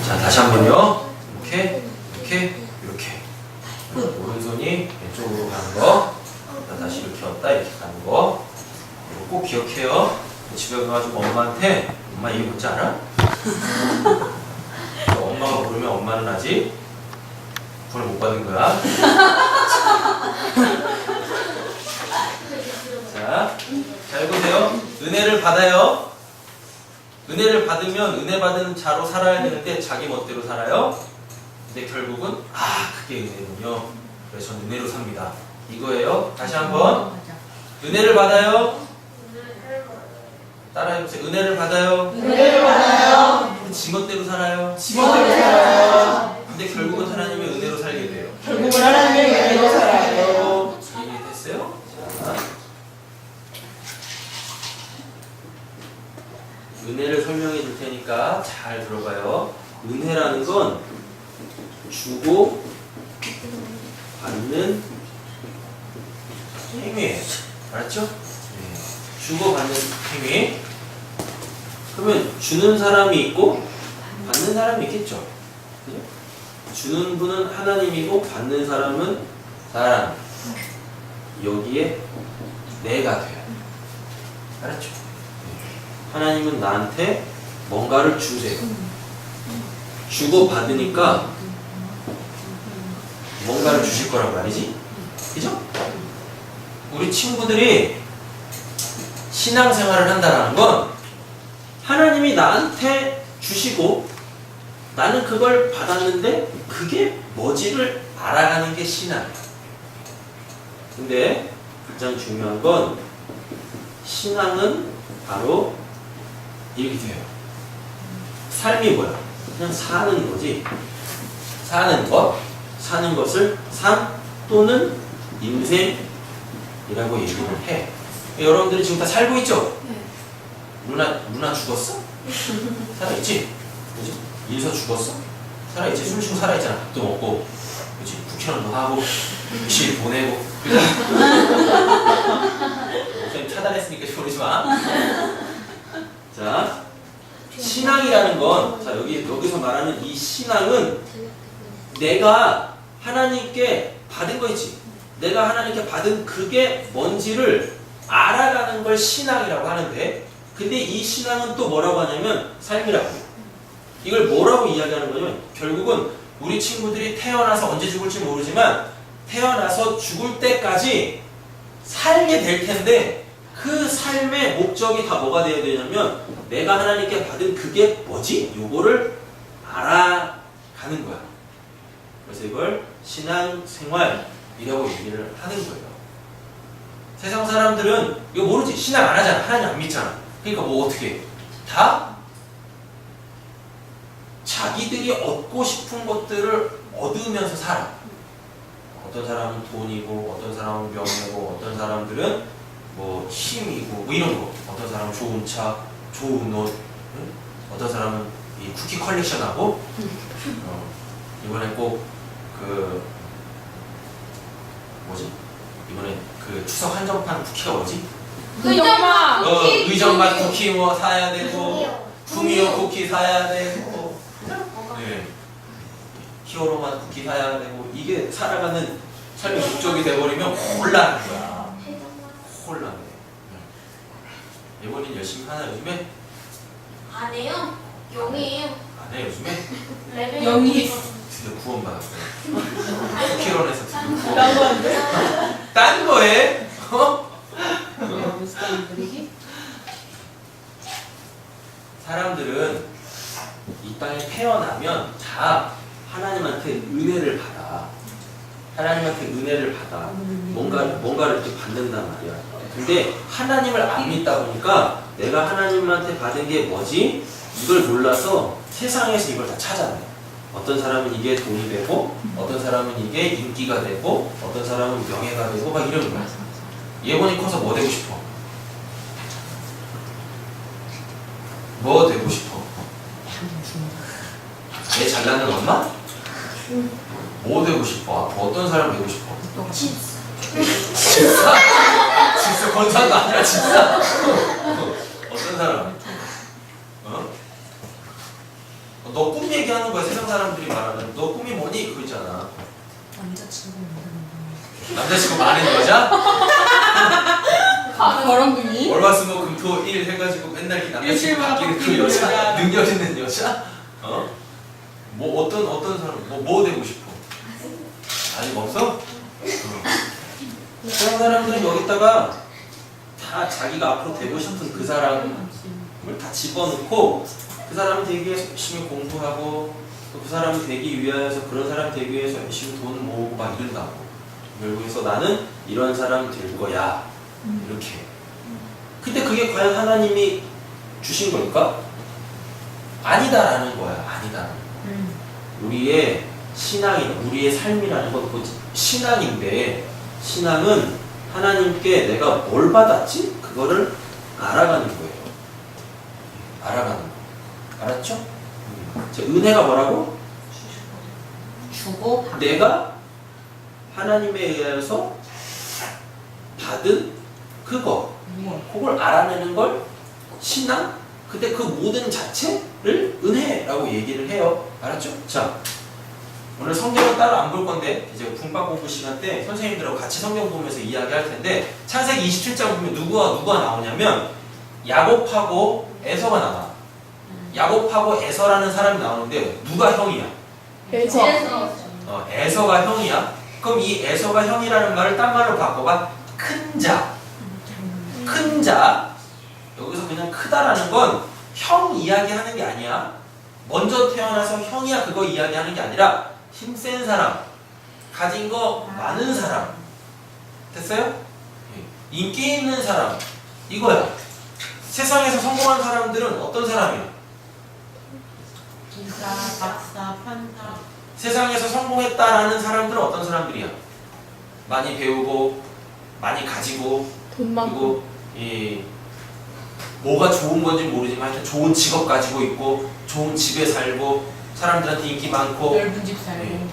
자, 다시 한번요. 이렇게, 이렇게, 이렇게. 오른손이 왼쪽으로 가는 거. 다시 이렇게 왔다, 이렇게 가는 거. 이거 꼭 기억해요. 집에 가가지고 엄마한테, 엄마 이게 뭔지 알아? 엄마가 모르면 엄마는 아직 구원을 못 받은 거야. 자, 보세요. 은혜를 받아요. 은혜를 받으면 은혜 받은 자로 살아야 되는데 자기 멋대로 살아요. 근데 결국은 그게 은혜군요. 그래서 저는 은혜로 삽니다. 이거예요. 다시 한번. 은혜를 받아요. 따라해보세요. 은혜를 받아요. 은혜를 받아요. 지 멋대로 살아요. 지 멋대로 살아요. 근데 결국은 하나님의 은혜로 살게 돼요. 결국은 하나님의 은혜로 살아요. 이해됐어요? 자, 은혜를 설명해 줄 테니까 잘 들어봐요. 은혜라는 건 주고 받는 힘이에요. 알았죠? 네. 주고 받는 힘이. 그러면 주는 사람이 있고 받는 사람이 있겠죠. 그죠? 주는 분은 하나님이고 받는 사람은 사람. 여기에 내가 돼요. 알았죠? 하나님은 나한테 뭔가를 주세요. 주고 받으니까 뭔가를 주실 거란 말이지. 그죠? 우리 친구들이 신앙생활을 한다는 건 하나님이 나한테 주시고 나는 그걸 받았는데 그게 뭐지를 알아가는 게 신앙이에요. 근데 가장 중요한 건 신앙은 바로 이렇게 돼요. 삶이 뭐야? 그냥 사는 거지. 사는 것, 사는 것을 삶 또는 인생이라고 얘기를 해. 여러분들이 지금 다 살고 있죠? 누나 죽었어? 살아있지? 그지? 일서 죽었어? 살아있지? 숨 쉬고 살아있잖아. 밥도 먹고, 그지? 국회의원도 하고, 실 보내고, 그지? 목사님 차단했으니까 모르지 마. 자, 신앙이라는 건, 자, 여기서 말하는 이 신앙은 내가 하나님께 받은 거 있지. 내가 하나님께 받은 그게 뭔지를 알아가는 걸 신앙이라고 하는데, 근데 이 신앙은 또 뭐라고 하냐면 삶이라고 해요. 이걸 뭐라고 이야기하는 거냐면 결국은 우리 친구들이 태어나서 언제 죽을지 모르지만 태어나서 죽을 때까지 살게 될 텐데 그 삶의 목적이 다 뭐가 되어야 되냐면 내가 하나님께 받은 그게 뭐지? 요거를 알아가는 거야. 그래서 이걸 신앙생활이라고 얘기를 하는 거예요. 세상 사람들은 이거 모르지. 신앙 안 하잖아. 하나님 안 믿잖아. 그러니까 뭐 어떻게 해? 다 자기들이 얻고 싶은 것들을 얻으면서 살아. 어떤 사람은 돈이고 어떤 사람은 명예고 어떤 사람들은 뭐 힘이고 뭐 이런 거. 어떤 사람은 좋은 차, 좋은 옷, 응? 어떤 사람은 이 쿠키 컬렉션하고 이번에 꼭 그 뭐지? 이번에 그 추석 한정판 쿠키가 뭐지? 의정맛 의정맛 쿠키 뭐 사야 되고 구미호 쿠키 사야 되고 네. 히어로맛 쿠키 사야 되고 이게 살아가는 삶의 목적이 돼버리면 곤란한 거야. 곤란해. 예본인 열심히 하나 요즘에? 안 해요? 0이에요. 안 해 요즘에? 레벨 0이 드디어 구원받았어요. 쿠키런에서 드디어 구원. 라고 하는데? 딴 거에? 사람들은 이 땅에 태어나면 다 하나님한테 은혜를 받아. 하나님한테 은혜를 받아. 뭔가를 이렇게 받는단 말이야. 근데 하나님을 안 믿다 보니까 내가 하나님한테 받은 게 뭐지? 이걸 몰라서 세상에서 이걸 다 찾아내. 어떤 사람은 이게 돈이 되고, 어떤 사람은 이게 인기가 되고, 어떤 사람은 명예가 되고, 막 이런 거야. 예본이 커서 뭐 되고 싶어? 뭐 되고 싶어? 애 잘나는 엄마? 뭐 되고 싶어? 어떤 사람 되고 싶어? 집사? 집사 건사도 아니라 집사? 어떤 사람? 어떤 너 꿈 얘기하는 거야. 세상 사람들이 말하는 너 꿈이 뭐니? 그거 있잖아. 남자친구 만드는 남자친구 많은 여자? 거렁둥이? 월화수목금토일 해가지고 맨날 이 남자친구 일주일마다 바뀌는 그 바뀌는 여자, 여자. 능력 있는 여자? 어? 뭐 어떤 사람 뭐 되고 싶어? 아직 없어? 그런 사람들은 여기다가 다 자기가 앞으로 되고 싶은 그 사람을 다 집어넣고 그 사람 되기 위해서 열심히 공부하고 또 그 사람이 되기 위해서 그런 사람 되기 위해서 열심히 돈 모으고 막 이런다고. 결국에서 나는 이런 사람 될 거야. 이렇게. 근데 그게 과연 하나님이 주신 걸까? 아니다라는 거야. 아니다라는 거. 우리의 신앙이, 우리의 삶이라는 건 그 신앙인데 신앙은 하나님께 내가 뭘 받았지? 그거를 알아가는 거예요. 알아가는 거. 알았죠? 자, 은혜가 뭐라고? 주고 내가 하나님에 의해서 받은 그거. 그걸 알아내는 걸 신앙? 근데 그 모든 자체를 은혜라고 얘기를 해요. 알았죠? 자, 오늘 성경은 따로 안 볼 건데 이제 분파 공부 시간 때 선생님들하고 같이 성경 보면서 이야기할 텐데 창세기 27장 보면 누가 나오냐면 야곱하고 에서가 나와. 야곱하고 에서라는 사람이 나오는데 누가 형이야? 에서가 형이야. 그럼 이 에서가 형이라는 말을 딴 말로 바꿔봐. 큰 자. 큰 자. 여기서 그냥 크다라는 건 형 이야기하는 게 아니야. 먼저 태어나서 형이야 그거 이야기하는 게 아니라 힘센 사람, 가진 거 많은 사람. 됐어요? 인기 있는 사람. 이거야. 세상에서 성공한 사람들은 어떤 사람이야? 기사, 박사, 판사. 세상에서 성공했다라는 사람들은 어떤 사람들이야? 많이 배우고, 많이 가지고, 돈 많고. 그리고 이 뭐가 좋은 건지 모르지만 하여튼 좋은 직업 가지고 있고, 좋은 집에 살고, 사람들한테 인기 많고, 넓은 집 살고. 예.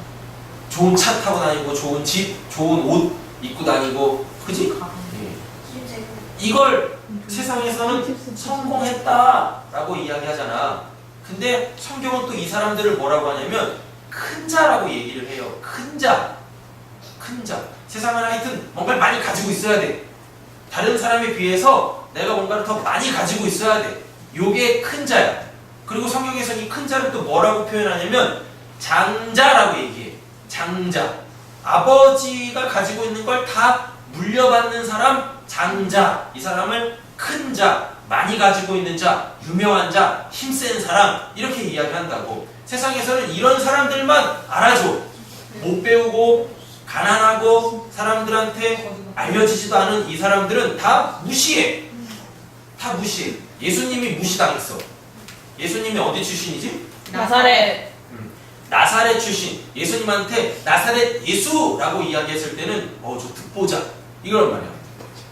좋은 차 타고 다니고, 좋은 집, 좋은 옷 입고 다니고, 그지? 예. 이걸 세상에서는 성공했다라고 이야기하잖아. 근데 성경은 또 이 사람들을 뭐라고 하냐면 큰 자라고 얘기를 해요. 큰 자. 큰 자. 세상은 하여튼 뭔가를 많이 가지고 있어야 돼. 다른 사람에 비해서 내가 뭔가를 더 많이 가지고 있어야 돼. 요게 큰 자야. 그리고 성경에서는 이 큰 자를 또 뭐라고 표현하냐면 장자라고 얘기해. 장자. 아버지가 가지고 있는 걸 다 물려받는 사람 장자. 이 사람을 큰 자, 많이 가지고 있는 자, 유명한 자, 힘센 사람 이렇게 이야기한다고. 세상에서는 이런 사람들만 알아줘. 못 배우고 가난하고 사람들한테 알려지지도 않은 이 사람들은 다 무시해. 다 무시해. 예수님이 무시당했어. 예수님이 어디 출신이지? 나사렛. 나사렛 출신. 예수님한테 나사렛 예수라고 이야기했을 때는 저 듣보자 이거란 말이야.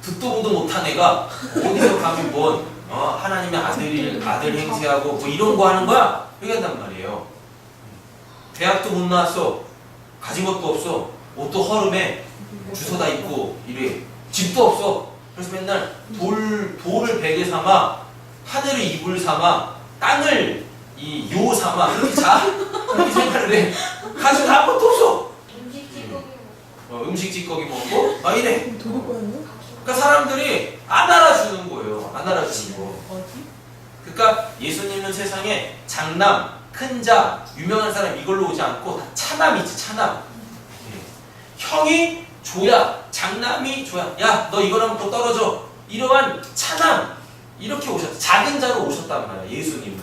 듣도 보도 못한 애가 어디서 감히 뭔 하나님의 아들 행세하고 뭐 이런 거 하는 거야? 이렇게 한단 말이에요. 대학도 못 나왔어. 가진 것도 없어. 옷도 허름해. 주워 다 입고 이래. 집도 없어. 그래서 맨날 돌을 베개 삼아, 하늘을 이불 삼아, 땅을 이 요 삼아 그렇게 생각을 해. 가지고 아무것도 없어. 음식 찌꺼기 먹고 막 이래. 그러니까 사람들이 안 알아주는 거예요. 안 알아주는 거. 그러니까 예수님은 세상에 장남, 큰 자, 유명한 사람 이걸로 오지 않고 다 차남이지. 차남. 형이 줘야, 장남이 줘야, 야 너 이거랑 또 떨어져. 이러한 차남 이렇게 오셨다. 작은 자로 오셨단 말이야. 예수님은.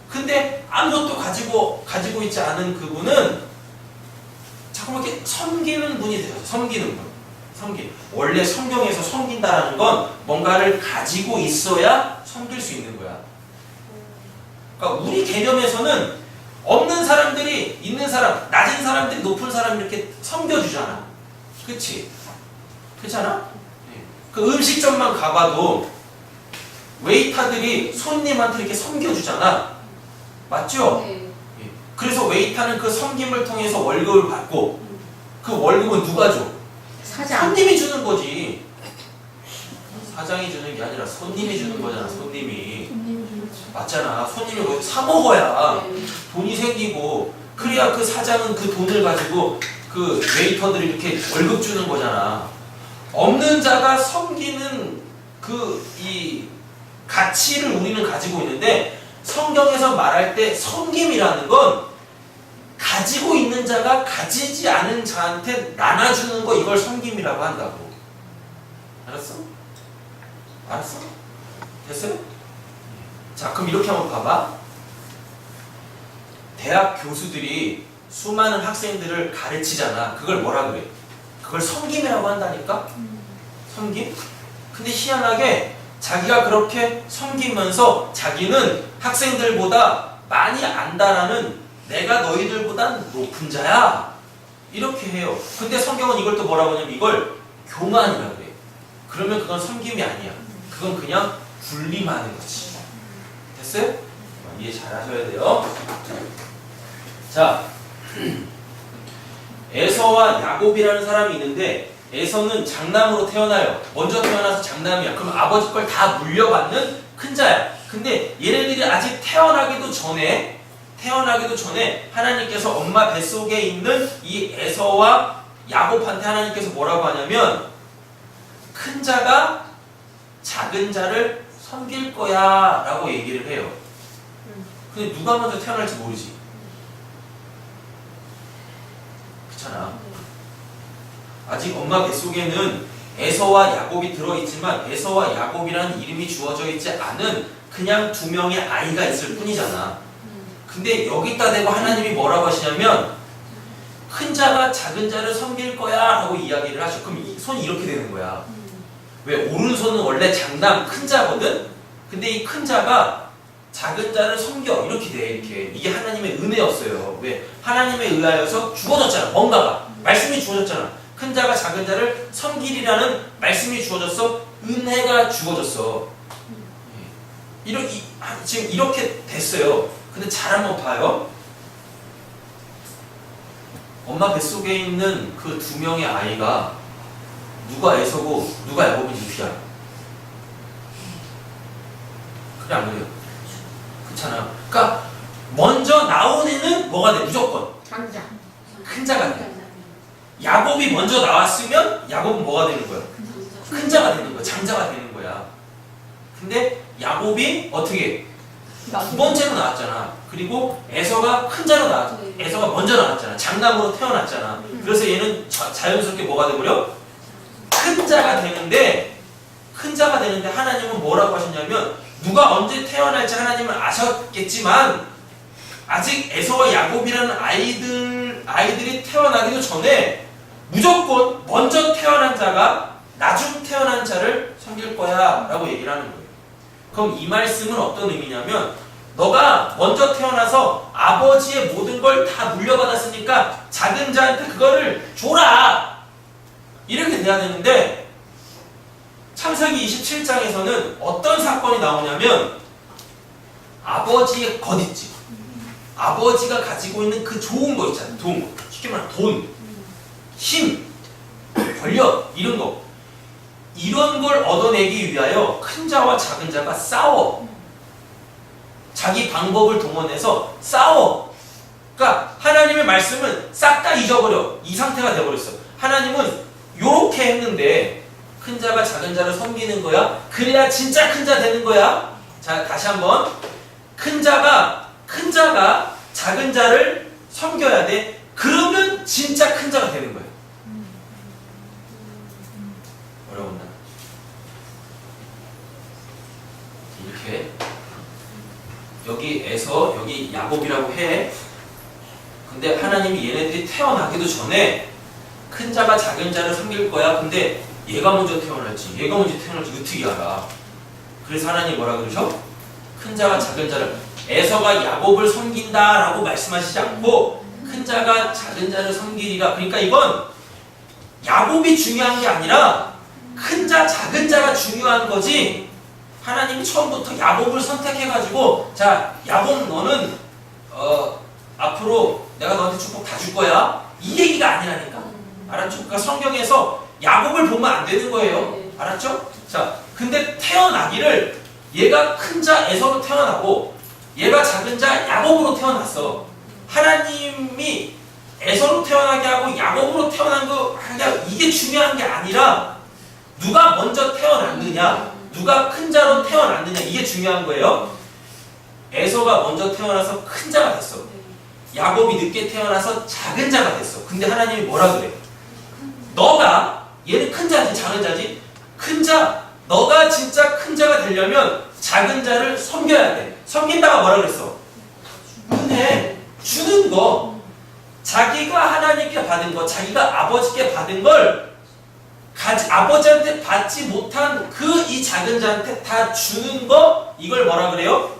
근데 아무것도 가지고 있지 않은 그분은 자꾸 이렇게 섬기는 분이 되죠. 섬기는 분. 원래 성경에서 섬긴다라는 건 뭔가를 가지고 있어야 섬길 수 있는 거야. 그러니까 우리 개념에서는 없는 사람들이 있는 사람, 낮은 사람들이 높은 사람 이렇게 섬겨주잖아. 그치? 그렇잖아? 그 음식점만 가봐도 웨이터들이 손님한테 이렇게 섬겨주잖아. 맞죠? 그래서 웨이터는 그 섬김을 통해서 월급을 받고 그 월급은 누가 줘? 손님이 주는 거지. 사장이 주는 게 아니라 손님이 주는 거잖아. 손님이. 맞잖아. 손님이 뭐 사 먹어야 돈이 생기고 그래야 그 사장은 그 돈을 가지고 그 웨이터들이 이렇게 월급 주는 거잖아. 없는 자가 섬기는 그 이 가치를 우리는 가지고 있는데 성경에서 말할 때 섬김이라는 건 가지고 있는 자가 가지지 않은 자한테 나눠주는 거 이걸 섬김이라고 한다고. 알았어? 알았어? 됐어요? 자, 그럼 이렇게 한번 봐봐. 대학 교수들이 수많은 학생들을 가르치잖아. 그걸 뭐라 그래? 그걸 섬김이라고 한다니까? 섬김? 근데 희한하게 자기가 그렇게 섬기면서 자기는 학생들보다 많이 안다라는 내가 너희들보단 높은 자야. 이렇게 해요. 근데 성경은 이걸 또 뭐라고 하냐면 이걸 교만이라 그래. 그러면 그건 섬김이 아니야. 그건 그냥 군림하는 거지. 됐어요? 이해 잘 하셔야 돼요. 자, 에서와 야곱이라는 사람이 있는데 에서는 장남으로 태어나요. 먼저 태어나서 장남이야. 그럼 아버지 걸 다 물려받는 큰 자야. 근데 얘네들이 아직 태어나기도 전에 하나님께서 엄마 뱃속에 있는 이 에서와 야곱한테 하나님께서 뭐라고 하냐면 큰 자가 작은 자를 섬길 거야 라고 얘기를 해요. 근데 누가 먼저 태어날지 모르지. 그렇잖아. 아직 엄마 뱃속에는 에서와 야곱이 들어있지만 에서와 야곱이라는 이름이 주어져 있지 않은 그냥 두 명의 아이가 있을 뿐이잖아. 근데 여기다 대고 하나님이 뭐라고 하시냐면 큰 자가 작은 자를 섬길 거야 라고 이야기를 하셔. 그럼 이 손이 이렇게 되는 거야. 왜? 오른손은 원래 장남 큰 자거든? 근데 이 큰 자가 작은 자를 섬겨 이렇게 돼. 이렇게. 이게 하나님의 은혜였어요. 왜? 하나님에 의하여서 주어졌잖아. 뭔가가 말씀이 주어졌잖아. 큰 자가 작은 자를 섬기리라는 말씀이 주어졌어. 은혜가 주어졌어. 지금 이렇게 됐어요. 근데 잘 한번 봐요. 엄마 뱃속에 있는 그 두 명의 아이가 누가 에서고 누가 야곱인지 어떻게 알아? 그래 안 그래요? 그렇잖아. 그러니까 먼저 나온 애는 뭐가 돼? 무조건 장자. 큰 자가 돼. 야곱이 먼저 나왔으면 야곱은 뭐가 되는 거야? 큰 자가 되는 거야. 장자가 되는 거야. 근데 야곱이 어떻게 두 번째로 나왔잖아. 그리고 에서가 큰 자로 나왔잖아. 에서가 먼저 나왔잖아. 장남으로 태어났잖아. 그래서 얘는 자연스럽게 뭐가 되버려? 큰 자가 되는데 하나님은 뭐라고 하셨냐면 누가 언제 태어날지 하나님은 아셨겠지만 아직 에서와 야곱이라는 아이들이 태어나기도 전에 무조건 먼저 태어난 자가 나중 태어난 자를 섬길 거야 라고 얘기를 하는 거예요. 그럼 이 말씀은 어떤 의미냐면 너가 먼저 태어나서 아버지의 모든 걸 다 물려받았으니까 작은 자한테 그거를 줘라 이렇게 돼야 되는데 창세기 27장에서는 어떤 사건이 나오냐면 아버지의 것 있지. 아버지가 가지고 있는 그 좋은 거 있잖아. 돈. 쉽게 말하면 돈, 힘, 권력 이런 거. 이런 걸 얻어내기 위하여 큰 자와 작은 자가 싸워. 자기 방법을 동원해서 싸워. 그러니까 하나님의 말씀은 싹 다 잊어버려. 이 상태가 돼버렸어. 하나님은 요렇게 했는데 큰 자가 작은 자를 섬기는 거야. 그래야 진짜 큰 자 되는 거야. 자, 다시 한번. 큰 자가 작은 자를 섬겨야 돼. 그러면 진짜 큰 자가 되는 거야. 어려웠나? 이렇게 여기에서 여기 야곱이라고 해. 근데 하나님이 얘네들이 태어나기도 전에 큰 자가 작은 자를 섬길 거야. 근데 얘가 먼저 태어날지 어떻게 알아? 그래서 하나님이 뭐라 그러셔? 큰 자가 작은 자를 에서가 야곱을 섬긴다라고 말씀하시지 않고 큰 자가 작은 자를 섬기리라. 그러니까 이건 야곱이 중요한 게 아니라 큰 자 작은 자가 중요한 거지. 하나님이 처음부터 야곱을 선택해가지고 자 야곱 너는 앞으로 내가 너한테 축복 다 줄 거야 이 얘기가 아니라니까. 알았죠? 그러니까 성경에서 야곱을 보면 안 되는 거예요. 알았죠? 자, 근데 태어나기를 얘가 큰 자 에서로 태어나고 얘가 작은 자 야곱으로 태어났어. 하나님이 에서로 태어나게 하고 야곱으로 태어난 거 이게 중요한 게 아니라 누가 먼저 태어났느냐, 누가 큰 자로 태어났느냐 이게 중요한 거예요. 에서가 먼저 태어나서 큰 자가 됐어. 야곱이 늦게 태어나서 작은 자가 됐어. 근데 하나님이 뭐라 그래? 너가 얘는 큰 자지 작은 자지? 큰 자, 너가 진짜 큰 자가 되려면 작은 자를 섬겨야 돼. 섬긴다가 뭐라 그랬어? 은혜, 주는 거. 자기가 하나님께 받은 거, 자기가 아버지께 받은 걸 아버지한테 받지 못한 그 이 작은 자한테 다 주는 거, 이걸 뭐라 그래요?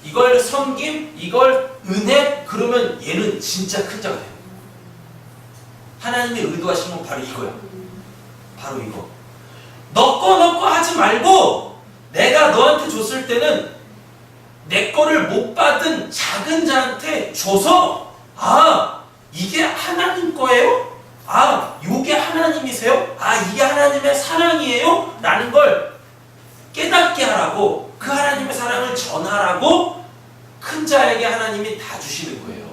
이걸 섬김, 이걸 은혜, 그러면 얘는 진짜 큰 자가 돼요. 하나님이 의도하신 건 바로 이거야. 바로 이거. 너 거 하지 말고 내가 너한테 줬을 때는 내 거를 못 받은 작은 자한테 줘서 아, 이게 하나님 거예요? 아, 요게 하나님이세요? 아, 이게 하나님의 사랑이에요? 라는 걸 깨닫게 하라고, 그 하나님의 사랑을 전하라고 큰 자에게 하나님이 다 주시는 거예요.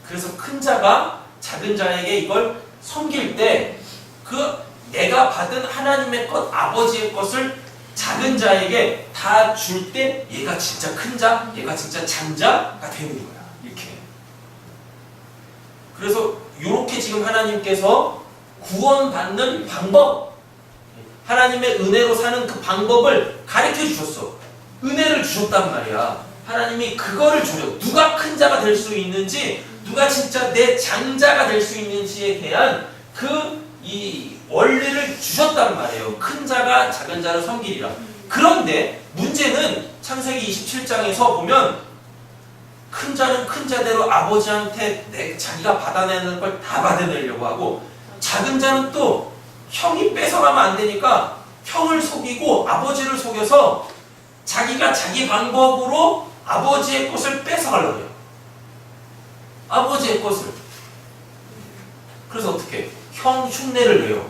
그래서 큰 자가 작은 자에게 이걸 섬길 때 그 내가 받은 하나님의 것, 아버지의 것을 작은 자에게 다 줄 때 얘가 진짜 큰 자, 얘가 진짜 장자가 되는 거야. 이렇게. 그래서 이렇게 지금 하나님께서 구원받는 방법, 하나님의 은혜로 사는 그 방법을 가르쳐 주셨어. 은혜를 주셨단 말이야. 하나님이 그거를 주려. 누가 큰 자가 될 수 있는지, 누가 진짜 내 장자가 될 수 있는지에 대한 이 원리를 주셨단 말이에요. 큰 자가 작은 자를 섬기리라. 그런데 문제는 창세기 27장에서 보면 큰 자는 큰 자대로 아버지한테 자기가 받아내는 걸 다 받아내려고 하고, 작은 자는 또 형이 뺏어가면 안 되니까 형을 속이고 아버지를 속여서 자기가 자기 방법으로 아버지의 것을 뺏어가려고 해요. 아버지의 것을. 그래서 어떻게? 형 흉내를 내요.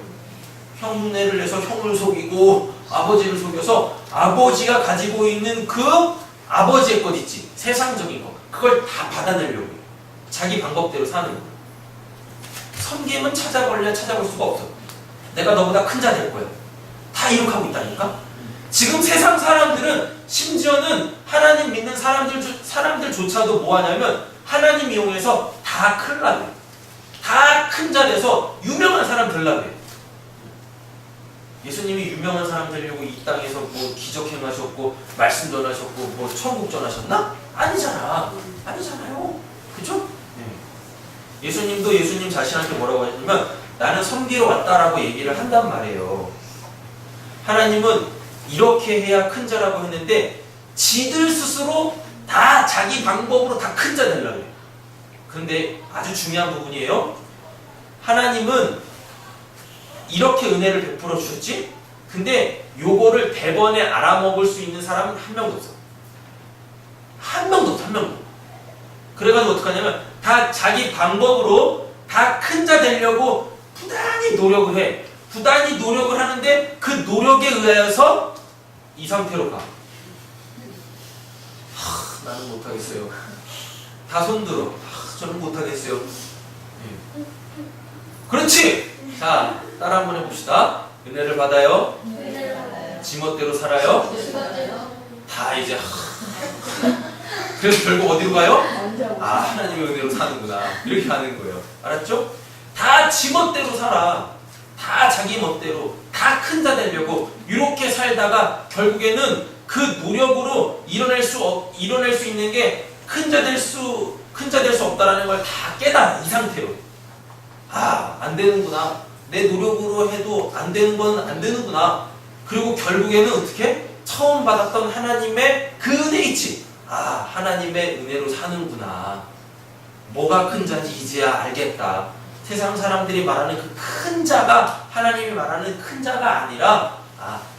형 흉내를 내서 형을 속이고 아버지를 속여서 아버지가 가지고 있는 그 아버지의 것 있지, 세상적인 거, 그걸 다 받아내려고 해요. 자기 방법대로 사는 거예요. 섬김은 찾아볼 수가 없어. 내가 너보다 큰 자 될 거야. 다 이렇게 하고 있다니까. 지금 세상 사람들은, 심지어는 하나님 믿는 사람들조차도 뭐 하냐면 하나님 이용해서 다 클라고 해요. 다 큰 자 돼서 유명한 사람 되려고 해요. 예수님이 유명한 사람 되려고 이 땅에서 뭐 기적 행하셨고 말씀 전하셨고 뭐 천국 전하셨나? 아니잖아. 아니잖아요. 그죠? 네. 예수님도 예수님 자신한테 뭐라고 하셨냐면 나는 섬기러 왔다라고 얘기를 한단 말이에요. 하나님은 이렇게 해야 큰 자라고 했는데 지들 스스로 다 자기 방법으로 다 큰 자 되려고 해요. 근데 아주 중요한 부분이에요. 하나님은 이렇게 은혜를 베풀어 주셨지? 근데 요거를 대번에 알아먹을 수 있는 사람은 한 명도 없어. 한 명도 없어. 한 명도. 그래가지고 어떡하냐면 다 자기 방법으로 다 큰 자 되려고 부단히 노력을 해. 부단히 노력을 하는데 그 노력에 의하여서 이 상태로 가. 나는 못하겠어요. 다 손들어. 저는 못하겠어요. 네. 그렇지! 자, 따라 한번 해봅시다. 은혜를 받아요. 지멋대로 살아요. 다 이제 그래서 결국 어디로 가요? 아, 하나님의 은혜로 사는구나. 이렇게 하는 거예요. 알았죠? 다 지멋대로 살아. 다 자기 멋대로 다 큰 자 되려고 이렇게 살다가 결국에는 그 노력으로 이뤄낼 수 있는 게 큰 자 될 수 없다라는 걸 다 깨달아. 이 상태로. 아, 안 되는구나. 내 노력으로 해도 안 되는 건 안 되는구나. 그리고 결국에는 어떻게? 처음 받았던 하나님의 그 은혜 있지. 아, 하나님의 은혜로 사는구나. 뭐가 큰 자인지 이제야 알겠다. 세상 사람들이 말하는 그 큰 자가 하나님이 말하는 큰 자가 아니라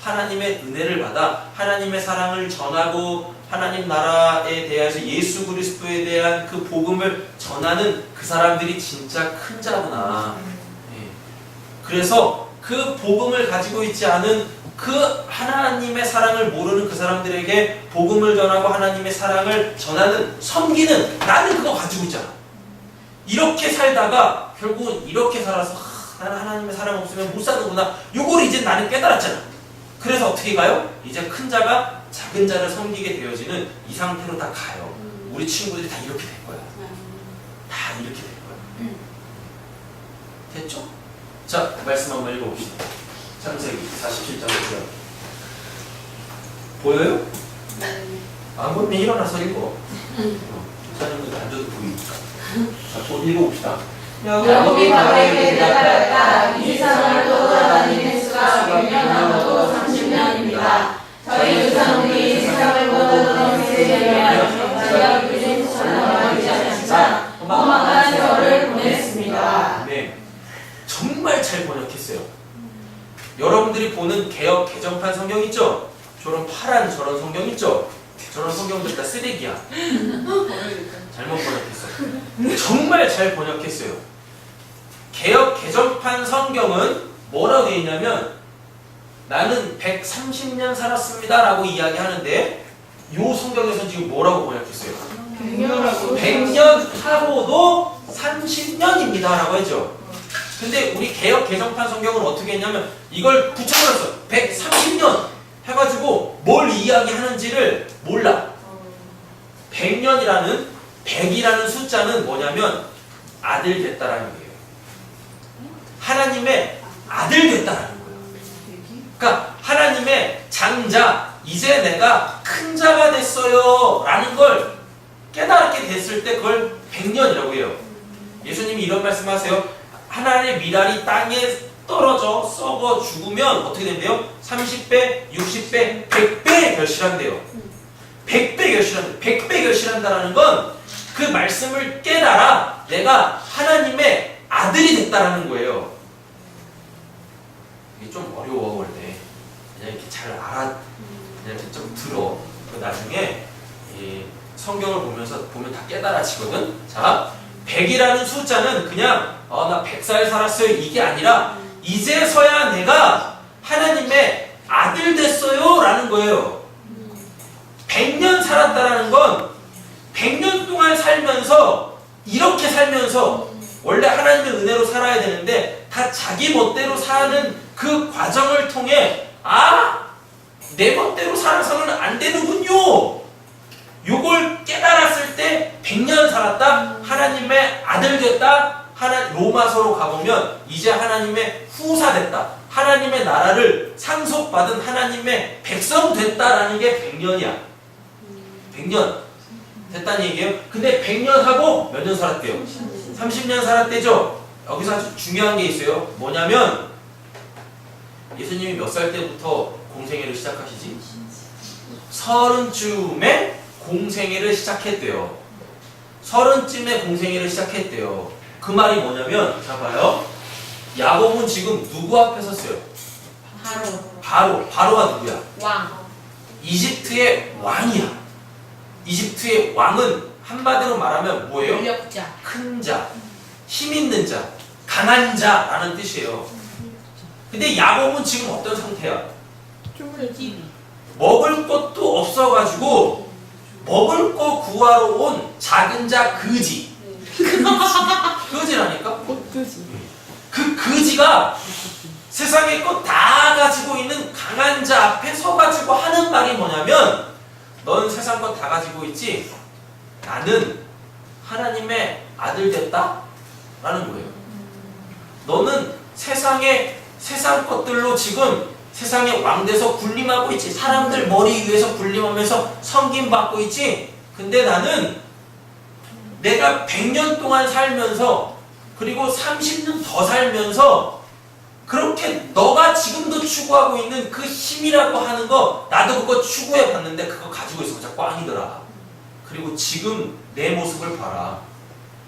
하나님의 은혜를 받아 하나님의 사랑을 전하고 하나님 나라에 대해서 예수 그리스도에 대한 그 복음을 전하는 그 사람들이 진짜 큰 자구나. 그래서 그 복음을 가지고 있지 않은 그 하나님의 사랑을 모르는 그 사람들에게 복음을 전하고 하나님의 사랑을 전하는 섬기는 나는 그거 가지고 있잖아. 이렇게 살다가 결국은 이렇게 살아서 나는 하나님의 사랑 없으면 못 사는구나. 요걸 이제 나는 깨달았잖아. 그래서 어떻게 가요? 이제 큰 자가 작은 자를 섬기게 되어지는 이 상태로 다 가요. 우리 친구들이 다 이렇게 될 거야. 다 이렇게 될 거야. 됐죠? 자, 말씀 한번 읽어봅시다. 창세기 47장 보여요? 안 보면 일어나서 읽어. 목사님들 앉아도 보이니까. 자, 또 읽어봅시다. 야곱이 바로에게 대답하였다. 이 세상을 돌아다니는 수가 100년하고 30년입니다. 저희 조상들이 세상을 모두 통치하며 자기가 부린 천하가 있지 않지만 험악한 세월을 보냈습니다. 네, 정말 잘 번역했어요. 여러분들이 보는 개역 개정판 성경 있죠? 저런 파란 저런 성경 있죠? 저런 성경들 다 쓰레기야. 잘못 번역했어. 정말 잘 번역했어요. 개역 개정판 성경은 뭐라고 되어 있냐면 나는 130년 살았습니다 라고 이야기하는데 요 성경에서는 지금 뭐라고 번역했어요? 100년 하고도 30년입니다 라고 했죠. 근데 우리 개역 개정판 성경은 어떻게 했냐면 이걸 붙여버렸어. 130년 해가지고 뭘 이야기하는지를 몰라. 100년이라는 100이라는 숫자는 뭐냐면 아들 됐다라는 거예요. 하나님의 아들 됐다라는 거예요. 그러니까 하나님의 장자, 이제 내가 큰 자가 됐어요 라는 걸 깨닫게 됐을 때 그걸 100년이라고 해요. 예수님이 이런 말씀하세요. 하나님의 미랄이 땅에 떨어져 썩어 죽으면 어떻게 된대요? 30배, 60배, 100배 결실한대요. 100배 결실한다. 100배 결실한다는 건 그 말씀을 깨달아 내가 하나님의 아들이 됐다라는 거예요. 이게 좀 어려워 원래. 그냥 이렇게 잘 알아, 그냥 이렇게 좀 들어. 나중에 이 성경을 보면 다 깨달아지거든. 자, 100이라는 숫자는 그냥 나 100살 살았어요 이게 아니라 이제서야 내가 하나님의 아들 됐어요 라는 거예요. 100년 살았다라는 건 100년 동안 살면서 이렇게 살면서 원래 하나님의 은혜로 살아야 되는데 다 자기 멋대로 사는 그 과정을 통해 내 멋대로 살아서는 안 되는군요. 요걸 깨달았을 때 100년 살았다. 하나님의 아들 됐다. 로마서로 가보면 이제 하나님의 후사 됐다. 하나님의 나라를 상속받은 하나님의 백성 됐다라는 게 100년이야. 100년 됐다는 얘기예요. 근데 100년 하고 몇 년 살았대요? 30년 살았대죠. 여기서 아주 중요한 게 있어요. 뭐냐면 예수님이 몇 살 때부터 공생애를 시작하시지? 30쯤에 공생애를 시작했대요. 30쯤에 공생애를 시작했대요. 그 말이 뭐냐면 자 봐요. 야곱은 지금 누구 앞에 섰어요? 바로가 누구야? 왕. 이집트의 왕이야. 이집트의 왕은 한마디로 말하면 뭐예요? 권력자. 큰 자, 힘 있는 자, 강한 자라는 뜻이에요. 근데 야곱은 지금 어떤 상태야? 쫄집이. 먹을 것도 없어가지고 먹을 거 구하러 온 작은 자 그지. 그지라니까? 그 그지가 세상의 것 다 가지고 있는 강한 자 앞에 서가지고 하는 말이 뭐냐면 넌 세상 것 다 가지고 있지? 나는 하나님의 아들 됐다? 라는 거예요. 너는 세상 것들로 지금 세상의 왕돼서 군림하고 있지. 사람들 머리 위에서 군림하면서 섬김받고 있지. 근데 나는 내가 100년 동안 살면서 그리고 30년 더 살면서 그렇게 너가 지금도 추구하고 있는 그 힘이라고 하는 거 나도 그거 추구해 봤는데 그거 가지고 있어 자꾸 꽝이더라. 그리고 지금 내 모습을 봐라.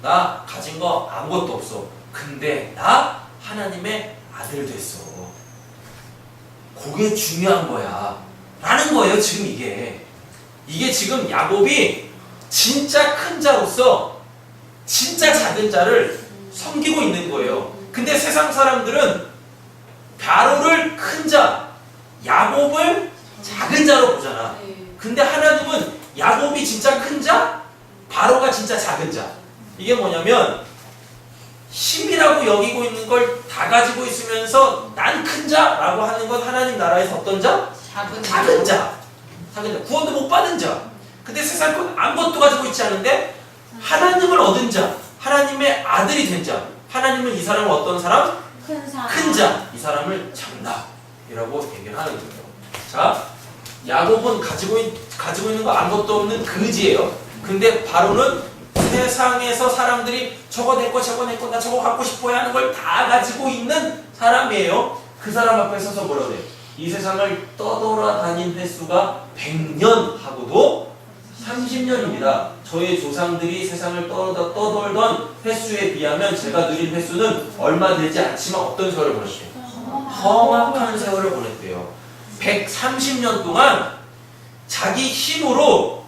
나 가진 거 아무것도 없어. 근데 나 하나님의 아들 됐어. 그게 중요한 거야. 라는 거예요 지금 이게. 이게 지금 야곱이 진짜 큰 자로서 진짜 작은 자를 섬기고 있는 거예요. 근데 세상 사람들은 바로를 큰 자, 야곱을 작은 자로 보잖아. 근데 하나님은 야곱이 진짜 큰 자, 바로가 진짜 작은 자. 이게 뭐냐면 힘이라고 여기고 있는 걸 다 가지고 있으면서 난 큰 자라고 하는 건 하나님 나라에서 어떤 자? 작은 자. 작은 자. 구원도 못 받은 자. 근데 세상 건 아무것도 가지고 있지 않은데 하나님을 얻은 자, 하나님의 아들이 된 자. 하나님은 이 사람을 어떤 사람? 큰 사람. 큰 자. 이 사람을 장남이라고 얘기를 하는 거예요. 자, 야곱은 가지고 있는 거 아무것도 없는 그지예요. 근데 바로는 세상에서 사람들이 저거 내 거, 저거 내 거, 나 저거 갖고 싶어야 하는 걸 다 가지고 있는 사람이에요. 그 사람 앞에 서서 뭐라 그래? 이 세상을 떠돌아다닌 횟수가 100년 하고도 30년입니다. 저희 조상들이 세상을 떠돌던 횟수에 비하면 제가 누린 횟수는 얼마 되지 않지만 어떤 세월을 보냈대요? 험악한 세월을 보냈대요. 130년 동안 자기 힘으로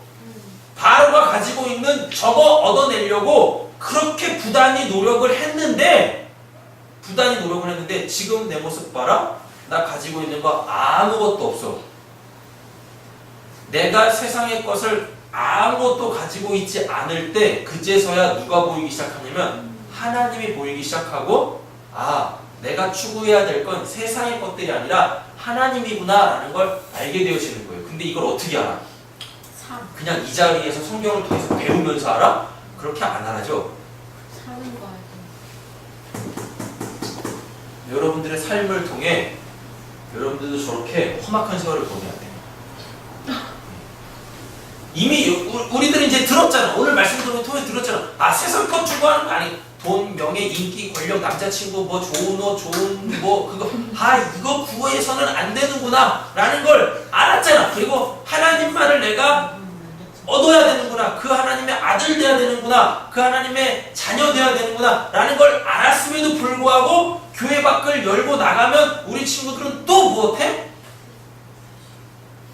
바로가 가지고 있는 저거 얻어내려고 그렇게 부단히 노력을 했는데 지금 내 모습 봐라. 나 가지고 있는 거 아무것도 없어. 내가 세상의 것을 아무것도 가지고 있지 않을 때 그제서야 누가 보이기 시작하냐면 하나님이 보이기 시작하고 아, 내가 추구해야 될 건 세상의 것들이 아니라 하나님이구나 라는 걸 알게 되어지는 거예요. 근데 이걸 어떻게 알아? 그냥 이 자리에서 성경을 통해서 배우면서 알아? 그렇게 안 알아죠? 사는 거 알고. 여러분들의 삶을 통해 여러분들도 저렇게 험악한 세월을 보내야 돼요. 이미 우리들은 이제 들었잖아. 오늘 말씀 통해 들었잖아. 아, 세상 것 추구하는 거 아니. 돈, 명예, 인기, 권력, 남자친구, 뭐 좋은 옷, 좋은 뭐 그거 아 이거 구해서는 안 되는구나 라는 걸 알았잖아. 그리고 하나님만을 내가 얻어야 되는구나. 그 하나님의 아들 돼야 되는구나. 그 하나님의 자녀 돼야 되는구나 라는 걸 알았음에도 불구하고 교회 밖을 열고 나가면 우리 친구들은 또 무엇해?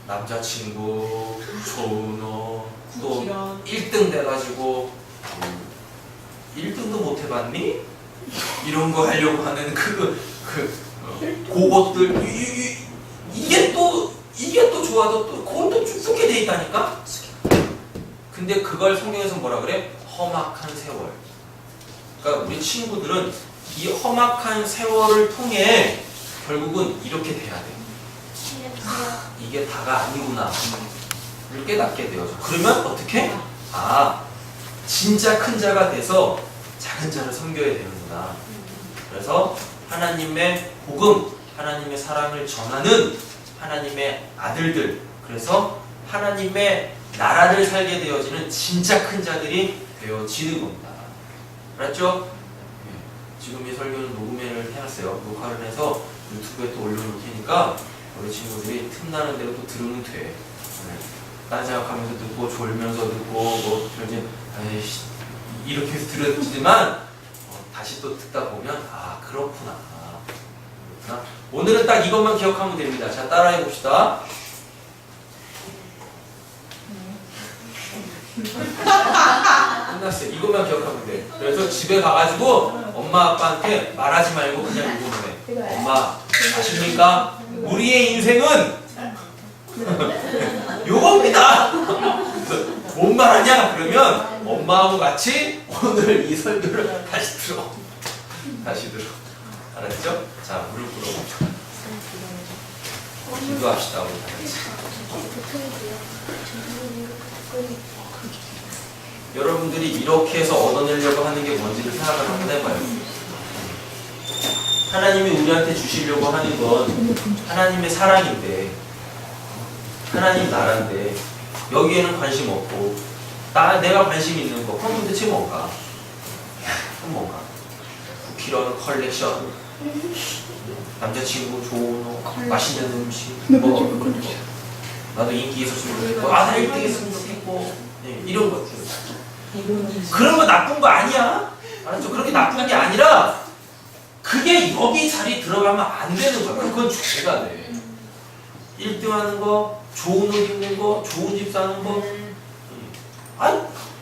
남자친구, 좋은 옷, 또 1등 돼가지고 1등도 못 해봤니? 이런 거 하려고 하는 그것들 이게 또 좋아도 또 그건 또 죽게 돼 있다니까? 근데 그걸 성경에서 뭐라 그래? 험악한 세월. 그러니까 우리 친구들은 이 험악한 세월을 통해 결국은 이렇게 돼야 돼. 이게 다가 아니구나. 를 깨닫게 되어져. 그러면 어떻게? 아, 진짜 큰 자가 돼서 작은 자를 섬겨야 되는구나. 그래서 하나님의 복음, 하나님의 사랑을 전하는 하나님의 아들들, 그래서 하나님의 나라를 살게 되어지는 진짜 큰 자들이 되어지는 겁니다. 알았죠? 지금 이 설교는 녹음을 해놨어요. 녹화를 해서 유튜브에 또 올려놓을 테니까 우리 친구들이 틈나는 대로 또 들으면 돼. 딴 생각하면서 듣고 졸면서 듣고 뭐 이제 이렇게 해서 들었지만 다시 또 듣다 보면 아 그렇구나. 오늘은 딱 이것만 기억하면 됩니다. 자, 따라해 봅시다. 끝났어요. 이것만 기억하면 돼. 그래서 집에 가가지고 엄마 아빠한테 말하지 말고 그냥 읽으면 돼. 엄마 아십니까? 우리의 인생은 요겁니다. 뭔 말하냐? 그러면 엄마하고 같이 오늘 이 설교를 다시 들어. 알았죠? 자, 무릎 꿇어봅시다. 기도합시다. 우리 다 같이. 여러분들이 이렇게 해서 얻어내려고 하는 게 뭔지를 생각을 한번 해봐요. 하나님이 우리한테 주시려고 하는 건 하나님의 사랑인데, 하나님 나라인데 여기에는 관심 없고 내가 관심 있는 거 그럼 도대체 뭔가? 쿠키런 컬렉션, 남자친구 좋은 옷, 맛있는 음식, 뭐 나도 인기 있었으면 좋겠고 아들 1등 했으면 좋겠고 이런 것들. 그런 거 나쁜 거 아니야. 알았죠? 그렇게 나쁜 게 아니라 그게 여기 자리 들어가면 안 되는 거야. 그건 죄가 돼. 1등 하는 거, 좋은 옷 입는 거, 좋은 집 사는 거, 아니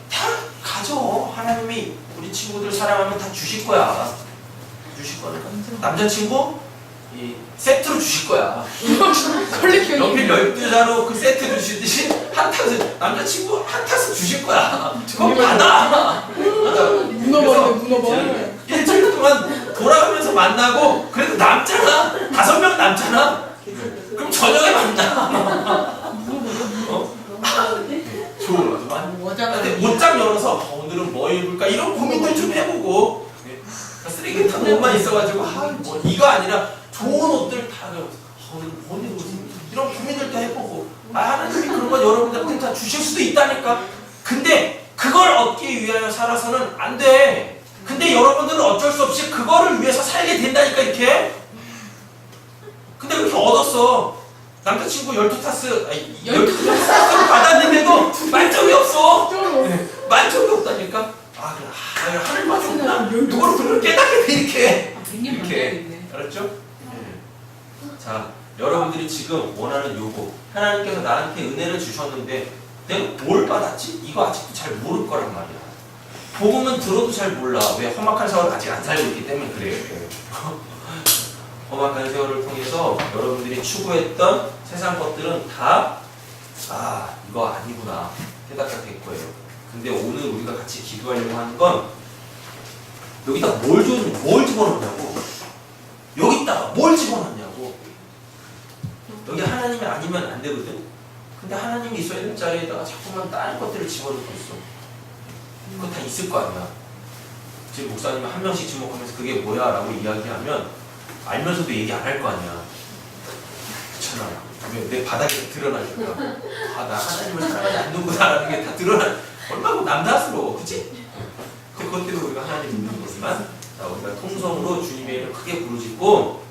다 가져. 하나님이 우리 친구들 사랑하면 다 주실 거야. 주실 거니까. 남자친구 이 세트로 주실 거야. 컬렉션이. 연필 12자로 그 세트 주시듯이 한 탓을 남자친구 한 탓을 주실 거야. 그거 받아. 문어버려, 문어버려. 일주일 동안 돌아가면서 만나고 그래도 남잖아. 5명 남잖아. 그럼 저녁에 만나. 좋아. 근데 옷장 열어서 오늘은 뭐 입을까 이런 고민들 좀 해보고 쓰레기통 옷만 있어가지고 뭐 이거 아니라 좋은 옷들 다 오늘 뭐 입지 이런 고민들 다 해보고 하나님이 그런 건 여러분들한테 다 주실 수도 있다니까. 근데 그걸 얻기 위하여 살아서는 안 돼. 근데 여러분들은 어쩔 수 없이 그거를 위해서 살게 된다니까 이렇게. 근데 그렇게 얻었어. 남자친구 12타스, 12타스 받았는데도 만족이 없어. 만족이 없다니까. 그래. 하늘만 좋구나. 그걸 그걸 깨닫게 돼 이렇게. 이렇게. 알았죠? 네. 자, 여러분들이 지금 원하는 요거. 하나님께서 나한테 은혜를 주셨는데 내가 뭘 받았지? 이거 아직도 잘 모를 거란 말이야. 복음은 들어도 잘 몰라. 왜? 험악한 세월을 아직 안 살고 있기 때문에 그래요. 험악한 세월을 통해서 여러분들이 추구했던 세상 것들은 다 이거 아니구나 깨닫게 될 거예요. 근데 오늘 우리가 같이 기도하려고 하는 건 여기다 뭘 집어넣냐고. 여기다가 뭘 집어넣냐고. 여기 하나님이 아니면 안 되거든. 근데 하나님이 있어야 될 자리에다가 자꾸만 다른 것들을 집어넣고 있어. 그거 다 있을 거 아니야. 지금 목사님이 한 명씩 지목하면서 그게 뭐야 라고 이야기하면 알면서도 얘기 안 할 거 아니야. 그렇잖아. 내 바닥에 드러나니까. 나 하나님을 사랑하지 않는구나라는 게 다 드러나. 얼마나 남다스러워. 그치? 그것 때문에 우리가 하나님 믿는 거지만 자, 우리가 통성으로 주님의 이름을 크게 부르짖고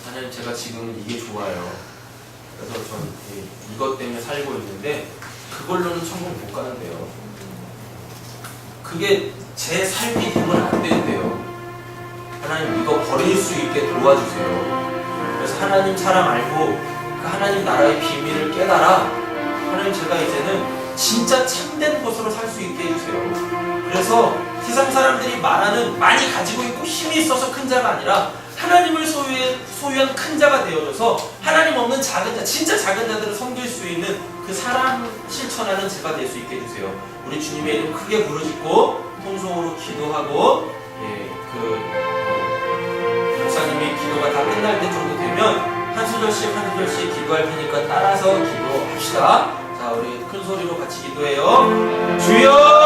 하나님 제가 지금 이게 좋아요. 그래서 전 이것 때문에 살고 있는데 그걸로는 천국 못 가는데요. 그게 제 삶이 되면 안 되는데요. 하나님 이거 버릴 수 있게 도와주세요. 그래서 하나님 사랑 알고 그 하나님 나라의 비밀을 깨달아 하나님 제가 이제는 진짜 참된 것으로 살 수 있게 해주세요. 그래서 세상 사람들이 말하는 많이 가지고 있고 힘이 있어서 큰 자가 아니라 하나님을 소유한 큰 자가 되어져서 하나님 없는 작은 자, 진짜 작은 자들을 섬길 수 있는 그 사랑 실천하는 제가 될 수 있게 해주세요. 우리 주님의 이름 크게 부르짖고 통성으로 기도하고 목사님이 기도가 다 끝날 때 정도 되면 한 소절씩 기도할 테니까 따라서 기도합시다. 자, 우리 큰 소리로 같이 기도해요. 주여!